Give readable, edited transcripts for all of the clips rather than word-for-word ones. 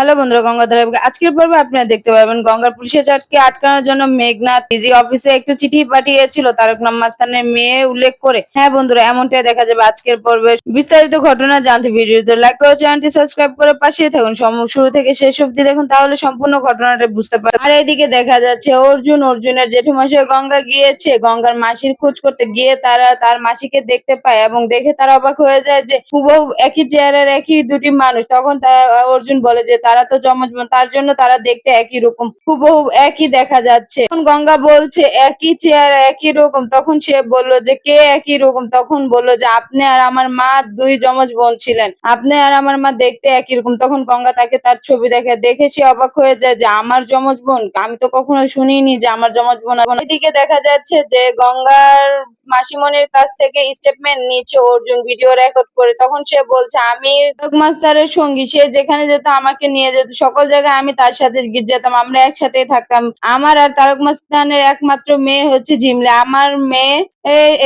Hello বন্ধুরা, গঙ্গাধর আজকের পর্বে আপনারা দেখতে পাবেন গঙ্গার পুলিশের চাটকে আটকানোর জন্য মেঘনাথ ডিজি অফিসে একটা চিঠি পাঠিয়েছিল তারক মাস্তানের মেয়ে উল্লেখ করে। হ্যাঁ বন্ধুরা, এমনটাই দেখা যাবে আজকের পর্বে। বিস্তারিত ঘটনা জানতে ভিডিওতে লাইক করে চ্যানেলটি সাবস্ক্রাইব করে পাশে থাকুন। শুরু থেকে শেষ অব্দি দেখুন, তাহলে সম্পূর্ণ ঘটনাটা বুঝতে পারবেন। আর এইদিকে দেখা যাচ্ছে অর্জুনের জেঠুমশাই গঙ্গা গিয়েছে গঙ্গার মাসির খোঁজ করতে গিয়ে তারা তার মাসিকে দেখতে পায় এবং দেখে তারা অবাক হয়ে যায় যে হুবহু একই চেহারার একই দুটি মানুষ। তখন অর্জুন বলে যে তারা তো যমজ বোন, তার জন্য তারা দেখতে একই রকম, হুবহু একই দেখা যাচ্ছে। তখন গঙ্গা বলছে একই চেহারা একই রকম। তখন সে বলল যে কে একই রকম? তখন বললো যে আপনি আর আমার মা দুই যমজ বোন ছিলেন, আপনি আর আমার মা দেখতে একই রকম। তখন গঙ্গা তাকে তার ছবি দেখে সে অবাক হয়ে যায় যে আমার যমজ বোন, আমি তো কখনো শুনিনি যে আমার যমজ বোন। এদিকে দেখা যাচ্ছে যে গঙ্গার মাসিমণির কাছ থেকে স্টেটমেন্ট নিচ্ছে অর্জুন ভিডিও রেকর্ড করে। তখন সে বলছে আমি তারক মাস্টারের সঙ্গী, সে যেখানে যেত আমাকে নিয়ে যেত, সকল জায়গায় আমি তার সাথে যেতাম, আমরা একসাথেই থাকতাম। আমার আর তারক মাস্তানের একমাত্র মেয়ে হচ্ছে ঝিমলে, আমার মেয়ে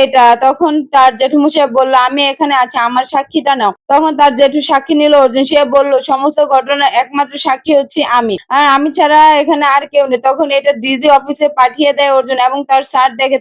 এটা। তখন তার জেঠুমশাই বললো আমি এখানে আছি, আমার সাক্ষীটা নাও। তখন তার জেঠু সাক্ষী নিল অর্জুন। সে বললো সমস্ত ঘটনার একমাত্র সাক্ষী হচ্ছে আমি, আর আমি ছাড়া এখানে আর কেউ নেই। তখন এটা ডিজি অফিসে পাঠিয়ে দেয় অর্জুন এবং তার স্যার দেখে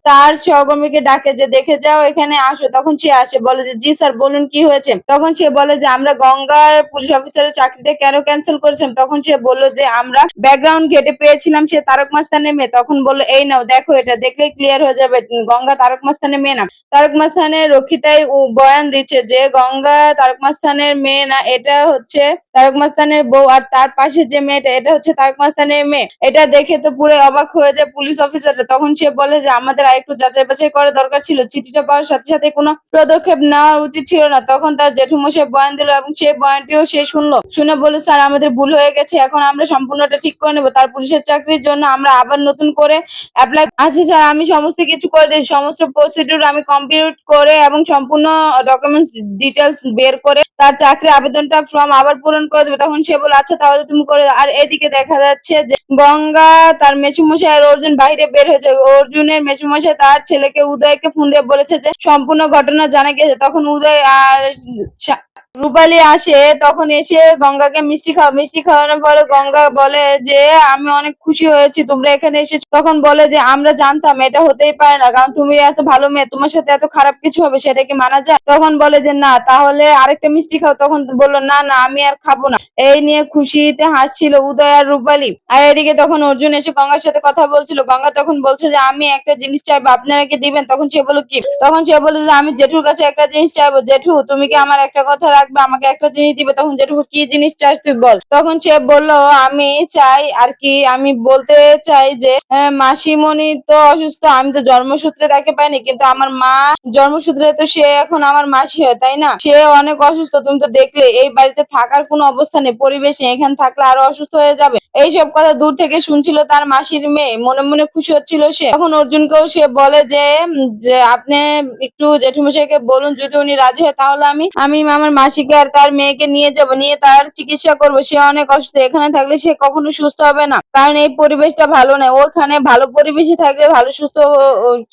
তার সহকর্মীকে ডাকে যে দেখে যাও, এখানে আসো। তখন সে আসে, বলে যে জি স্যার বলুন কি হয়েছে। তখন সে বলে যে আমরা গঙ্গার পুলিশ অফিসারের চাকরিটা কেন ক্যান্সেল করেছেন। তখন সে বললো যে আমরা ব্যাকগ্রাউন্ড ঘেটে পেয়েছিলাম সে তারক মাস্তানের মেয়ে। তখন বললো এই নাও দেখো, এটা দেখলেই ক্লিয়ার হয়ে যাবে গঙ্গা তারক মাস্তানের মেয়ে না। তারক মাস্তানের রক্ষিতাই বয়ান দিচ্ছে যে গঙ্গা তারক মাস্তানের মেয়ে না, এটা হচ্ছে তারক মাস্তানের বউ। আর তার পাশে যে মেয়েটা, এটা হচ্ছে তারক মাস্তানের মেয়ে। এটা দেখে তো পুরো অবাক হয়ে যায় পুলিশ অফিসারটা। তখন সে বলে যে আমাদের আরেকটু যাচাই বাছাই করা দরকার ছিল, চিঠিটা পাওয়ার সাথে সাথে কোনো পদক্ষেপ নেওয়া উচিত ছিল না। তখন তার জেঠুমশাই বয়ান দিল এবং সেই বয়ানটিও সে শুনলো। শুনে বলে স্যার আমাদের ভুল হয়ে গেছে, এখন আমরা সম্পূর্ণটা ঠিক করে নেবো। তার পুলিশের চাকরির জন্য আমরা আবার নতুন করে অ্যাপ্লাই। আচ্ছা স্যার, আমি সমস্ত কিছু করে দিই, সমস্ত প্রসিডিউর আমি কমপ্লিট করে এবং সম্পূর্ণ ডকুমেন্টস ডিটেলস বের করে তার চাকরি আবেদনটা ফর্ম আবার পূরণ করে দেবে। তখন সে বলে আচ্ছা তাহলে তুমি করে দাও। আর এদিকে দেখা যাচ্ছে যে গঙ্গা তার মেসুমশাই আর অর্জুন বাইরে বের হয়েছে। অর্জুনের মেসুমশাই তার ছেলেকে উদয়কে ফোন দিয়ে বলেছে যে সম্পূর্ণ ঘটনা জানা গেছে। তখন উদয় আর রূপালী আসে, তখন এসে গঙ্গাকে মিষ্টি খাওয়ানোর পরে গঙ্গা বলে যে আমি অনেক খুশি হয়েছি তোমরা এখানে এসেছো। তখন বলে যে আমরা জানতাম এটা হতেই পারে না, কারণ তুমি এত ভালো মেয়ে, তোমার সাথে এত খারাপ কিছু হবে সেটা কি মানা যায়? তখন বলে যে না, তাহলে আরেকটা মিষ্টি খাও। তখন বললো না না আমি আর খাবো না। এই নিয়ে খুশিতে হাসছিল উদয় আর রূপালী। আর এদিকে তখন অর্জুন এসে গঙ্গার সাথে কথা বলছিল। গঙ্গা তখন বলছে যে আমি একটা জিনিস চাইবো, আপনারা কি দিবেন? তখন সে বললো কি? তখন সে বলে যে আমি জেঠুর কাছে একটা জিনিস চাইবো। জেঠু তুমি কি আমার একটা কথা রাখবে, আমাকে একটা জিনিস দিবে? তখন জেঠু কি জিনিস চাস তুই বল। তখন সে বলল আমি চাই আর কি, আমি বলতে চাই যে মাসিমণি তো অসুস্থ, আমি তো জন্মসূত্রে তাকে পাইনি, কিন্তু আমার মা জন্মসূত্রে তো সে এখন আমার মাসি হয় তাই না? সে অনেক অসুস্থ, তুমি তো দেখলে এই বাড়িতে থাকার কোনো অবস্থা নেই, পরিবেশ নেই, এখানে থাকলে আরো অসুস্থ হয়ে যাবে। এইসব কথা দূর থেকে শুনছিল তার মাসির মেয়ে, মনে মনে খুশি হচ্ছিল সে। তখন অর্জুনকেও সে বলে যে আপনি একটু জেঠুমশাইকে বলুন, যদি উনি রাজি হয় তাহলে আমি আমি আমার মাসিকে আর তার মেয়েকে নিয়ে যাব, নিয়ে তার চিকিৎসা করবো। সে অনেক অসুস্থ, এখানে থাকলে সে কখনো সুস্থ হবে না, কারণ এই পরিবেশটা ভালো নয়। ওখানে ভালো পরিবেশে থাকলে ভালো সুস্থ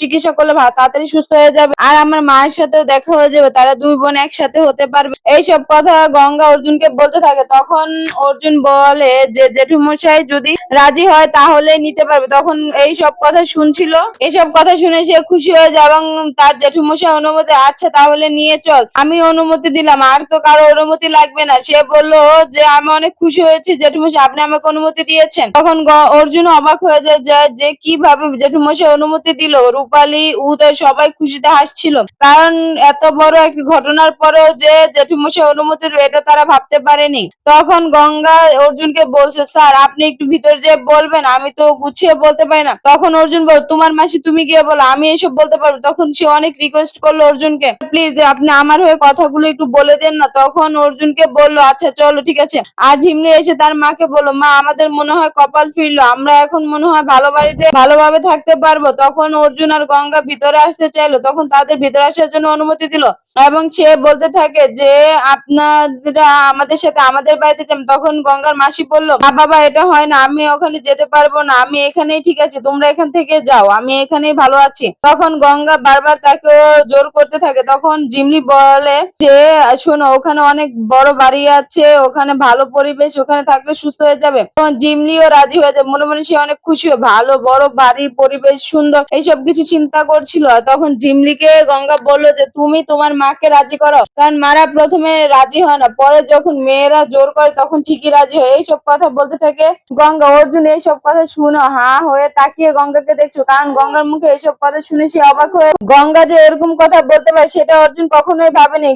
চিকিৎসা করলে তাড়াতাড়ি সুস্থ হয়ে যাবে, আর আমার মায়ের সাথেও দেখা হয়ে যাবে, তারা দুই বোন একসাথে হতে পারবে। এইসব কথা গঙ্গা অর্জুনকে বলতে থাকে। তখন অর্জুন বলে যে জেঠুমশাই যদি রাজি হয় তাহলে নিতে পারবে। তখন এইসব কথা শুনছিল, এইসব কথা শুনে সে খুশি হয়ে যায় এবং তার জেঠুমশাই অনুমতি, আচ্ছা তাহলে নিয়ে চল, আমি অনুমতি দিলাম, আর তো কারো অনুমতি লাগবে না। সে বললো যে আমি অনেক খুশি হয়েছি জেঠুমশাই, আপনি আমাকে অনুমতি দিয়েছেন। তখন অর্জুন অবাক হয়ে যায় যে কিভাবে জেঠুমশাই অনুমতি দিল। রূপালী উদয় সবাই খুশিতে হাসছিল, কারণ এত বড় একটি ঘটনার পরেও যে জেঠুমশাই অনুমতি দেবে এটা তারা ভাবতে পারেনি। তখন গঙ্গা অর্জুনকে বলছে স্যার আপনি একটু ভিতর যেয়ে বলবেন, আমি তো গুছিয়ে বলতে পারি না। তখন অর্জুন বল তোমার মাসি তুমি গিয়ে বলো, আমি এসব বলতে পারবো। তখন সে অনেক রিকোয়েস্ট করলো অর্জুনকে, প্লিজ আপনি আমার হয়ে কথাগুলো একটু বলে দেন না। তখন অর্জুনকে বললো আচ্ছা চলো ঠিক আছে। আর ঝিমলি এসে তার মাকে বললো মা আমাদের মনে হয় কপাল ফিরলো, আমরা এখন মনে হয় ভালো বাড়িতে ভালোভাবে থাকতে পারবো। তখন অর্জুন আর গঙ্গা ভিতরে আসতে চাইলো, তখন তাদের ভিতরে আসার জন্য অনুমতি দিল এবং সে বলতে থাকে যে আপনারা আমাদের সাথে আমাদের বাড়িতে যান। তখন গঙ্গার মাসি বললো না বাবা এটা হয় না, আমি ওখানে যেতে পারবো না, আমি এখানেই ঠিক আছে, তোমরা এখান থেকে যাও, আমি এখানেই ভালো আছি। তখন গঙ্গা বারবার তাকে জোর করতে থাকে। তখন জিমলি বলে যে শোনো শোনো ওখানে অনেক বড় বাড়ি আছে, ওখানে ভালো পরিবেশ, ওখানে থাকলে সুস্থ হয়ে যাবে। তখন জিমলিও রাজি হয়ে যায়, মনে মনে সে অনেক খুশি হয়, ভালো বড় বাড়ি, পরিবেশ সুন্দর, এইসব কিছু চিন্তা করছিল। তখন জিমলিকে গঙ্গা বলল যে তুমি তোমার মাকে রাজি করো, কারণ মারা প্রথমে রাজি হয় না, পরে যখন মেয়েরা জোর করে তখন ঠিকই রাজি হয়। এইসব কথা বলতে থাকে গঙ্গা। অর্জুন এইসব কথা শুনে হা হয়ে তাকিয়ে গঙ্গাকে দেখছো, কারণ গঙ্গার মুখে এইসব কথা শুনে সে অবাক হয়ে, গঙ্গা যে এরকম কথা বলতে পারে সেটা অর্জুন কখনোই ভাবেনি।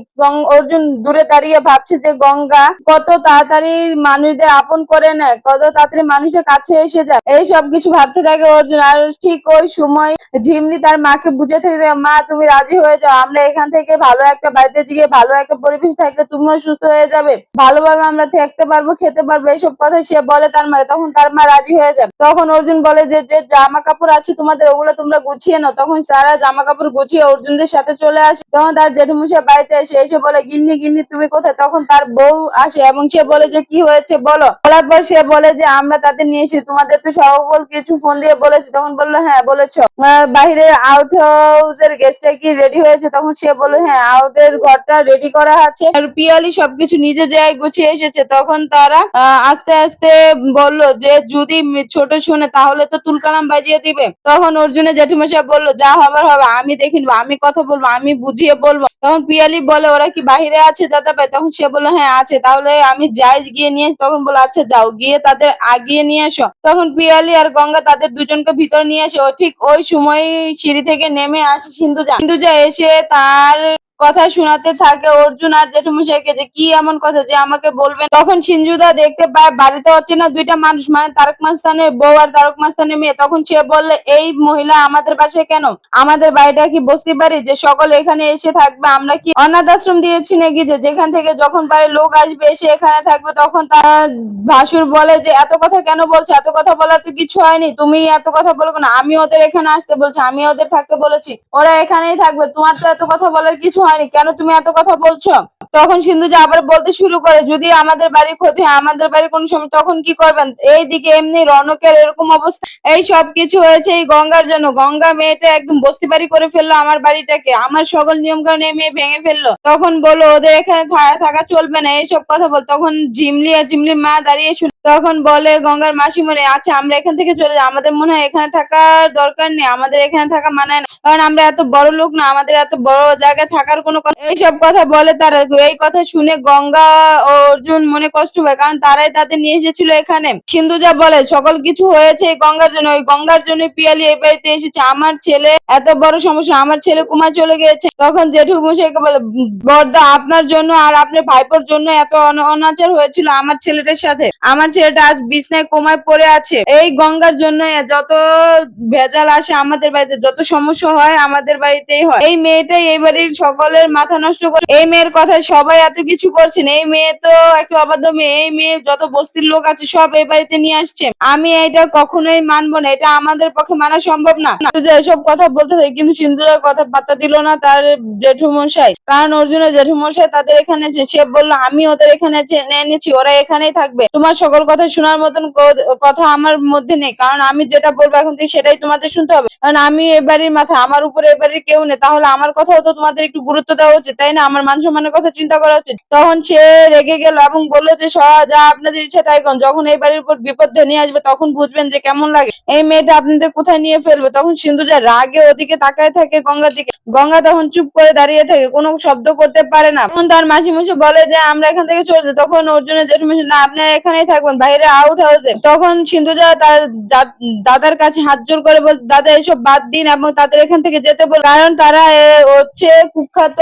অর্জুন দূরে দাঁড়িয়ে ভাবছে যে গঙ্গা কত তাড়াতাড়ি মানুষদের আপন করে নেয়, কত তাড়াতাড়ি মানুষের কাছে এসে যায়, এই সব কিছু ভাবতে থাকে অর্জুন। আর ঠিক ওই সময় ঝিমলি তার মাকে বুঝে থেকে, মা তুমি রাজি হয়ে যাও, আমরা এখান থেকে ভালো একটা বাড়িতে গিয়ে ভালো একটা পরিবেশ থাকলে তুমিও সুস্থ হয়ে যাবে, ভালোভাবে আমরা থাকতে পারবো, খেতে পারবো, এইসব কথা সে বলে তার মা। তখন তার মা রাজি হয়ে যায়। তখন অর্জুন বলে যে যে জামা কাপড় আছে তোমাদের ওগুলো তোমরা গুছিয়ে নাও। তখন তারা জামা কাপড় গুছিয়ে অর্জুনদের সাথে চলে আসে। তখন তার জেঠুমশাই বাড়িতে এসে বলে গিন্নি গিন্নি তুমি কোথায়? তখন তার বউ আসে এবং সে বলে যে কি হয়েছে বলো। বলার পর সে বলে যে আমরা তাদের নিয়েছি, তোমাদের তো সকল কিছু ফোন দিয়ে বলেছি। তখন বললো হ্যাঁ বলেছো। বাহিরের আউট হাউসের গেস্টটা কি রেডি হয়েছে? তখন সে বললো হ্যাঁ আউটের ঘরটা রেডি করা আছে, আর পিয়ালি সবকিছু নিজে জায়গায় গুছিয়ে এসেছে। তখন তারা আস্তে আস্তে বলল যে যদি ছোট শোনে তাহলে তো তুলকালাম বাজিয়ে দিবে। তখন অর্জুনের জেঠুমশাই বললো যা হবার হবে, আমি দেখে নিবো, আমি কথা বলবো, আমি বুঝিয়ে বলবো। তখন পিয়ালি বলে ওরা কি বাহিরে আছে দাদা ভাই? তখন সে বললো হ্যাঁ আছে, তাহলে আমি যাই গিয়ে নিয়ে আসি। তখন বললো আচ্ছা যাও, গিয়ে তাদের আগিয়ে নিয়ে আসো। তখন পিয়ালি আর গঙ্গা তাদের দুজনকে ভিতর নিয়ে আসে। ও ঠিক ওই সময় সিঁড়ি থেকে নেমে আসে সিন্ধুজা। সিন্ধুজা এসে তার কথা শোনাতে থাকে অর্জুন আর জেঠুমশাইকে যে কি এমন কথা যে আমাকে বলবেন। তখন সিঞ্জুদা দেখতে পায় বাড়িতে হচ্ছে না দুইটা মানুষ, মানে তারক মাস্তানের বউ আর তারক মাস্তানের মেয়ে। তখন সে বললে এই মহিলা আমাদের বাসায় কেন? আমাদের বাড়িটা কি বস্তি বাড়ি যে সকলে এখানে এসে থাকবে? আমরা কি অনাথ আশ্রম দিয়েছি নাকি যে যেখান থেকে যখন পারে লোক আসবে এসে এখানে থাকবে? তখন তার ভাসুর বলে যে এত কথা কেন বলছো? এত কথা বলার তো কিছু হয়নি, তুমি এত কথা বলবো না, আমি ওদের এখানে আসতে বলছি, আমি ওদের থাকতে বলেছি, ওরা এখানেই থাকবে, তোমার তো এত কথা বলার কিছু হয়নি, কেন তুমি এত কথা বলছো? তখন সিন্ধুজা আবার বলতে শুরু করে যদি আমাদের বাড়ির ক্ষতি হয়, আমাদের বাড়ির কোনো সময়, তখন কি করবেন? এইদিকে এমনি রনকের এরকম অবস্থা, এই সব কিছু হয়েছে এই গঙ্গার জন্য। গঙ্গা মেয়েটা একদম বস্তি বাড়ি করে ফেললো আমার বাড়িটাকে, আমার সকল নিয়ম কানুন এই মেয়ে ভেঙে ফেললো। তখন বললো ওদের এখানে থাকা চলবে না, এইসব কথা বল। তখন ঝিমলি আর ঝিমলির মা দাঁড়িয়ে শুনে। তখন বলে গঙ্গার মাসিমণি আচ্ছা আমরা এখান থেকে চলে যাই, আমাদের মনে হয় এখানে থাকার দরকার নেই, আমাদের এখানে থাকা মানায় না, কারণ আমরা এত বড় লোক না, আমাদের এত বড় জায়গায় থাকার কোনো কথা। এইসব কথা বলে তারা। এই কথা শুনে গঙ্গা ও অর্জুন মনে কষ্ট হয়, কারণ তারাই তাদের নিয়ে এসেছিল এখানে। সিন্ধুজা বলে সকল কিছু হয়েছে এই গঙ্গার জন্য, ওই গঙ্গার জন্য পিয়ালি এই বাড়িতে এসেছে, আমার ছেলে এত বড় সমস্যা, আমার ছেলে কুমার চলে গিয়েছে। তখন জেঠু মশাইকে বলে বড়দা আপনার জন্য আর আপনার ভাইপোর জন্য এত অনাচার হয়েছিল আমার ছেলেটার সাথে, আমার ছেলেটা আজ বিছনায় কোমায় পড়ে আছে এই গঙ্গার জন্য। যত ভেজাল আসে আমাদের বাড়িতে, যত সমস্যা হয় আমাদের বাড়িতেই হয়, এই মেয়েটাই এই বাড়ির সকলের মাথা নষ্ট করে। এই মেয়ের কথায় সবাই এত কিছু করছেন, এই মেয়ে তো একটা অবাধ্য মেয়ে, এই মেয়ে যত বস্তির লোক আছে সব এই বাড়িতে নিয়ে আসছে, আমি এটা কখনোই মানবো না, এটা আমাদের পক্ষে মানা সম্ভব না। এসব কথা বলতে থাকে কিন্তু সিন্ধুরার কথা পাত্তা দিল না তার জেঠুমশাই, কারণ অর্জুনের জেঠুমশাই তাদের এখানে সে বললো আমি ওদের এখানে এনেছি, ওরা এখানেই থাকবে, তোমার সকল কথা শোনার মতন কথা আমার মধ্যে নেই, কারণ আমি যেটা বলবো এখন থেকে সেটাই তোমাদের শুনতে হবে, কারণ আমি এ বাড়ির মাথা, আমার উপরে এ বাড়ির কেউ নেই, তাহলে আমার কথাও তো তোমাদের একটু গুরুত্ব দেওয়া উচিত তাই না? আমার মান সম্মানের কথা চিন্তা করা উচিত। তখন সে রেগে গেল এবং বললো যে যা আপনাদের ইচ্ছা তাই করুন, যখন এই বাড়ির উপর বিপদ নিয়ে আসবে তখন বুঝবেন যে কেমন লাগে, এই মেয়েটা আপনাদের কোথায় নিয়ে ফেলবে। তখন সিন্ধুজা রাগে ওদিকে তাকায় থাকে গঙ্গার দিকে। গঙ্গা তখন চুপ করে দাঁড়িয়ে থাকে, কোনো শব্দ করতে পারে না। তখন তার মাসিমশাই বলে যে আমরা এখান থেকে চলে যাই। তখন অর্জুনের জেঠুমশাই না আপনি এখানেই থাকবেন বাইরে আউট হাউসে। তখন সিন্ধুজা তার দাদার কাছে হাত জোর করে বল দাদা এসব বাদ দিন এবং তাদের এখান থেকে যেতে বল, কারণ তারা হচ্ছে কুখ্যাত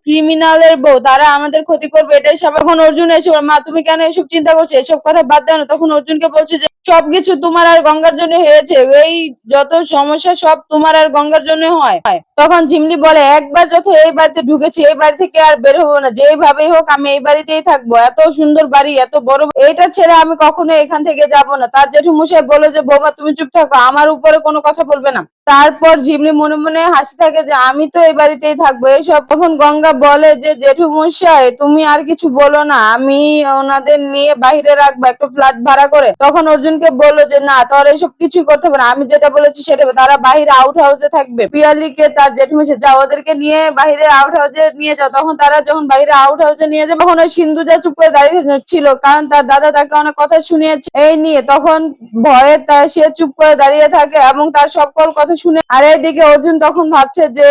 ক্রিমিনালের বউ, তারা আমাদের ক্ষতি করবে এটাই স্বাভাবিক। তখন অর্জুন এসে মা তুমি কেন এসব চিন্তা করছো, এসব কথা বাদ দাও না। তখন অর্জুনকে বলছে যে সবকিছু তোমার আর গঙ্গার জন্য হয়েছে, এই যত সমস্যা সব তোমার আর গঙ্গার জন্য হয়। তখন ঝিমলি বলে একবার যত এই বাড়িতে ঢুকেছি এই বাড়ি থেকে আর বের হবো না, যেভাবেই হোক আমি এই বাড়িতেই থাকবো, এত সুন্দর বাড়ি এত বড়, এটা ছেড়ে আমি কখনো এখান থেকে যাব না। তার জেঠুমশাই বলে যে বৌমা তুমি চুপ থাকো, আমার উপরে কোনো কথা বলবে না। তারপর ঝিমলি মনে মনে হাসতে থাকে যে আমি তো এই বাড়িতেই থাকবো এইসব। তখন গঙ্গা বলে যে জেঠুমশাই তুমি আর কিছু বলো না, আমি ওনাদের নিয়ে বাইরে রাখবো একটা ফ্ল্যাট ভাড়া করে। তখন অর্জুনকে বললো যে না তোর এসব কিছুই করতে হবে না, আমি যেটা বলেছি সেটা হবে। তারা বাইরে আউট হাউসে থাকবে। পিয়ালিকে তার জেঠুমশাই যা ওদেরকে নিয়ে বাইরে আউট হাউসে নিয়ে যাও। তখন তারা যখন বাইরে আউট হাউসে নিয়ে যাবে তখন ওই সিন্ধুজা চুপ করে দাঁড়িয়ে ছিল, কারণ তার দাদা তাকে অনেক কথা শুনিয়েছে এই নিয়ে। তখন ভয়ে সে চুপ করে দাঁড়িয়ে থাকে এবং তার সকল কথা শুনে। আর এইদিকে অর্জুন তখন ভাবছে যে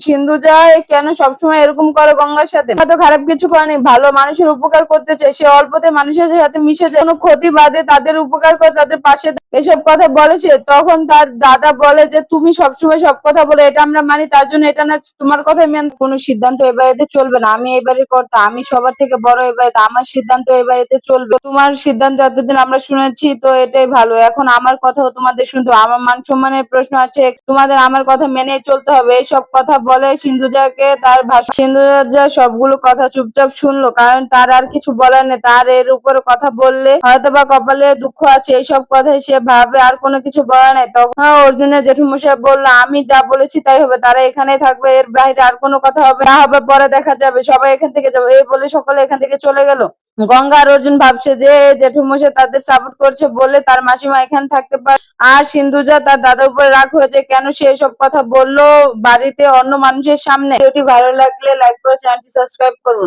সিন্ধুজা কেন সবসময় এরকম করে গঙ্গার সাথে, হয়তো খারাপ কিছু করেনি, ভালো মানুষের উপকার করতে চায়, সে অল্পতে মানুষের সাথে মিশে যায়, কোনো ক্ষতি বাদে তাদের উপকার করে তাদের পাশে এসব কথা বলেছে। তখন তার দাদা বলে যে তুমি সবসময় সব কথা বলে এটা আমরা মানি, তার জন্য এটা না তোমার কথাই মেন কোনো সিদ্ধান্ত এ বাড়িতে চলবে না। আমি এই বাড়ির কর্তা, আমি সবার থেকে বড় এই বাড়িতে, আমার সিদ্ধান্ত এই বাড়িতে চলবে। তোমার সিদ্ধান্ত এতদিন আমরা শুনেছি তো এটাই ভালো, এখন আমার কথাও তোমাদের শুনতে হবে, আমার মান সম্মানের প্রশ্ন আছে, তোমাদের আমার কথা মেনে চলতে হবে। এইসব কথা বলে সিন্ধুজাকে তার ভাষণ। সিন্ধুজা সবগুলো কথা চুপচাপ শুনলো, কারণ তার আর কিছু বলার নেই। তার এর উপরে কথা বললে হয়তোবা কপালে দুঃখ আছে, এইসব কথাই সে ভাবে, আর কোনো কিছু বলার নেই। তখন অর্জুনের জেঠুমশাই বললো আমি যা বলেছি তাই হবে, তারা এখানেই থাকবে, এর বাইরে আর কোনো কথা হবে না, হবে পরে দেখা যাবে, সবাই এখান থেকে যাবে। এই বলে সকলে এখান থেকে চলে গেল। গঙ্গা আর অর্জুন ভাবছে যে জেঠুমশাই তাদের সাপোর্ট করছে বলে তার মাসিমা এখানে থাকতে পারে, আর সিন্ধুজা তার দাদার উপরে রাগ হয়েছে কেন সে এসব কথা বললো বাড়িতে অন্য মানুষের সামনে। ভিডিওটি ভালো লাগলে লাইক করে চ্যানেলটি সাবস্ক্রাইব করুন।